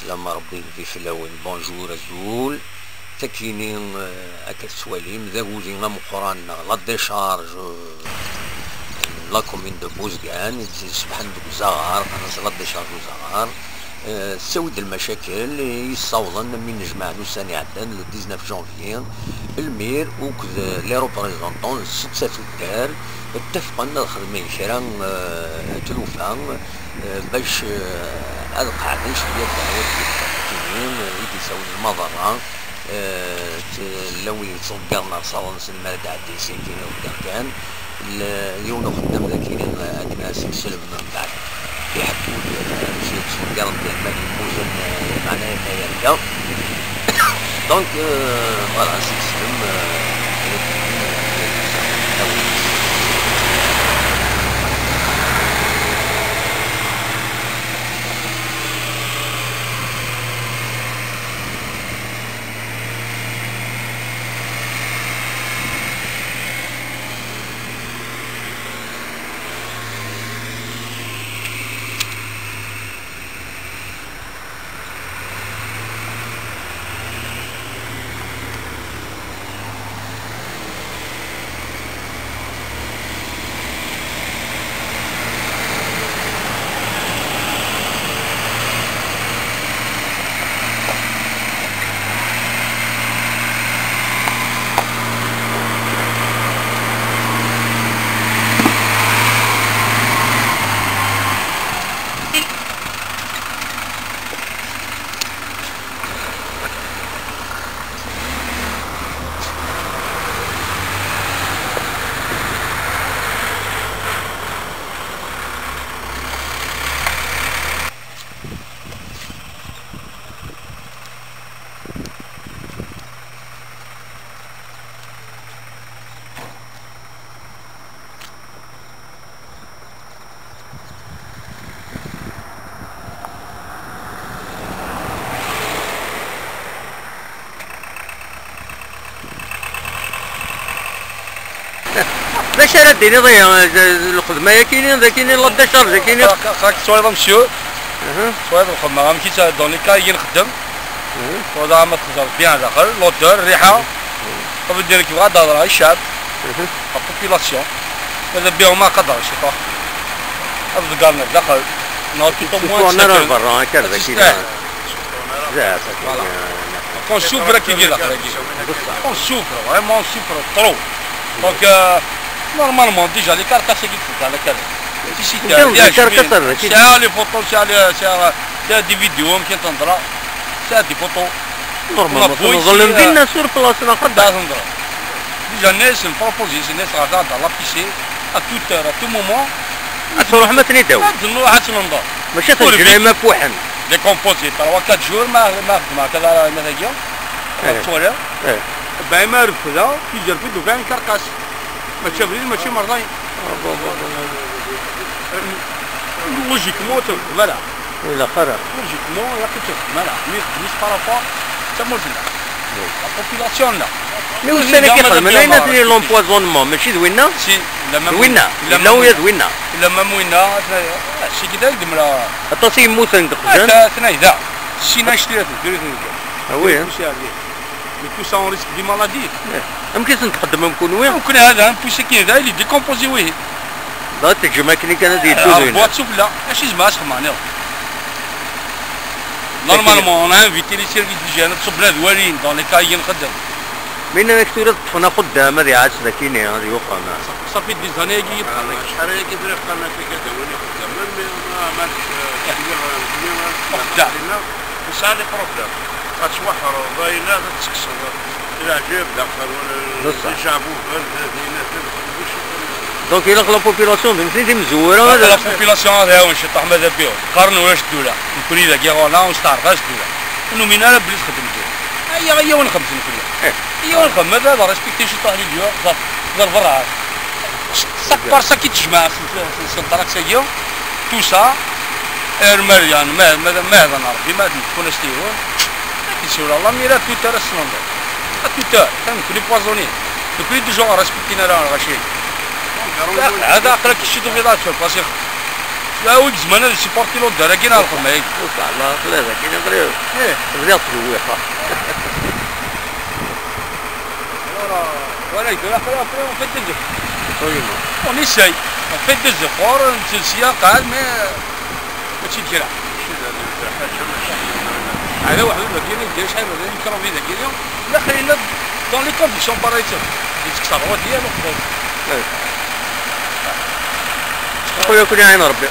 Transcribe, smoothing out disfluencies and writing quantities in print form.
سلامة ربي في فلاوين بونجور الزول تكينين هكا السواليم ذا وزينا مقران لا ديشارج لا كومين دو بوزكان سبحان دوك زغار لا ديشارج زغار سود المشاكل يصوضن من جماعة السنة عدن لو 19 جانفي المير وكذا لي روبريزونطون ست الدار اتفقنا الخدمين شرا تلوفا باش القاعدين شويه الدعوات التحكيمين يدي يساوي المضره لو يتصدرنا صالون سلمى تاع دي سيكين وكان اليوم خدام ذاكين عندنا سلسله من بعد يحبوا شي تصدر الماء الموزن معناها ما يرجع دونك فوالا سيستم باش راه ديري ضيع الخدمه كاينين لا ديشارج كاينين خاك سوالف مسيو سوالف الخدمه غير كي دون لي كاي نخدم وهذا ما تخزر بيان داخل لوتور الريحه طب دير كيف غادا هضره الشعب البوبيلاسيون هذا بيهم ما قدرش يطيح افضل قالنا داخل نوتي تو موان انا برا كذا كذا on souffre qui vient là. On souffre, vraiment on souffre trop. Donc normalement déjà les carcasses qui font dans la carte. Ici il y a les photos, il y a des vidéos qui entendra. C'est des photos. Normalement on va venir sur place là خدام. Déjà ناس proposition ناس غادا dans la piscine à toute heure à tout moment. تروح ما تنيداو. نروح حسن نضر. ماشي تجري ما فوحن. ديكومبوزي 3 4 جور ما كذا مثلا الصوره باي ما رفضا يجر في دكان كركاس ما تشبرين ماشي مرضين لوجيكمون فوالا الى خرا لوجيكمون يا كنت فوالا مش بارافور تموزنا لا بوبولاسيون لا مي وسنا كيخدم لا ينادي لومبوازونمون ماشي دوينا سي دوينا لا هو دوينا لما موينا شي كذا يدمر التصي موسن تخزن ثنايدا سينا اشتريت وي Mais tout ça on risque des maladies. يمكن تخدم يمكن وين؟ ممكن هذا نبوسي كاين هذا اللي ديكومبوزي ويه. لا تجمع كني كان ديتو زين. بوات سوف لا ماشي زعما سمعنا. نورمالمون اون انفيتي لي سيرفيس ديجان تصبنا دوالين دون لي كاي نخدم. من نكتورة فنا خدام هذه عاد ساكينه هذه وقعنا. صافي دي زاني كي شحال كي فرقنا في كذا ولي خدام ما مالش وصار لي بروبليم. غتوحر باينه تتكسر العجاب داخل ولا يشعبوا دونك الى لا بوبيلاسيون فهمتني مزوره لا بوبيلاسيون هذا واش طاح ماذا بهم قارن واش الدوله نكوني ذاك يغونا ونستعرفهاش الدوله انه من انا بليس خدم الدوله هي ونخدم كلها هي ونخدم هذا ريسبكتي شي طاح لي اليوم ضرب برا ساك بار ساك تجمع في التراكسيون تو سا المريان ما هذا نعرف ما تكون استيون sur la mira tout à l'heure tout à l'heure les poisonniers depuis des gens respectent la rachid هذا اقرا كي شدوا في داك الباسيخ لا ويك زمان هذا سيبورتي لو دار كاين على الخدمه هيك وصح الله ثلاثة كاين غير بدات تلويقة ولا يدور اخر فات الزف طيب on essaye on fait des efforts نتسيا قال ماشي كيرا هذا واحد ما كاين يدير شحال هذا الميكرو فيدا كاين لا خلينا دون لي كونديسيون باراي ديك الثروه ديالو خويا كل عين ربي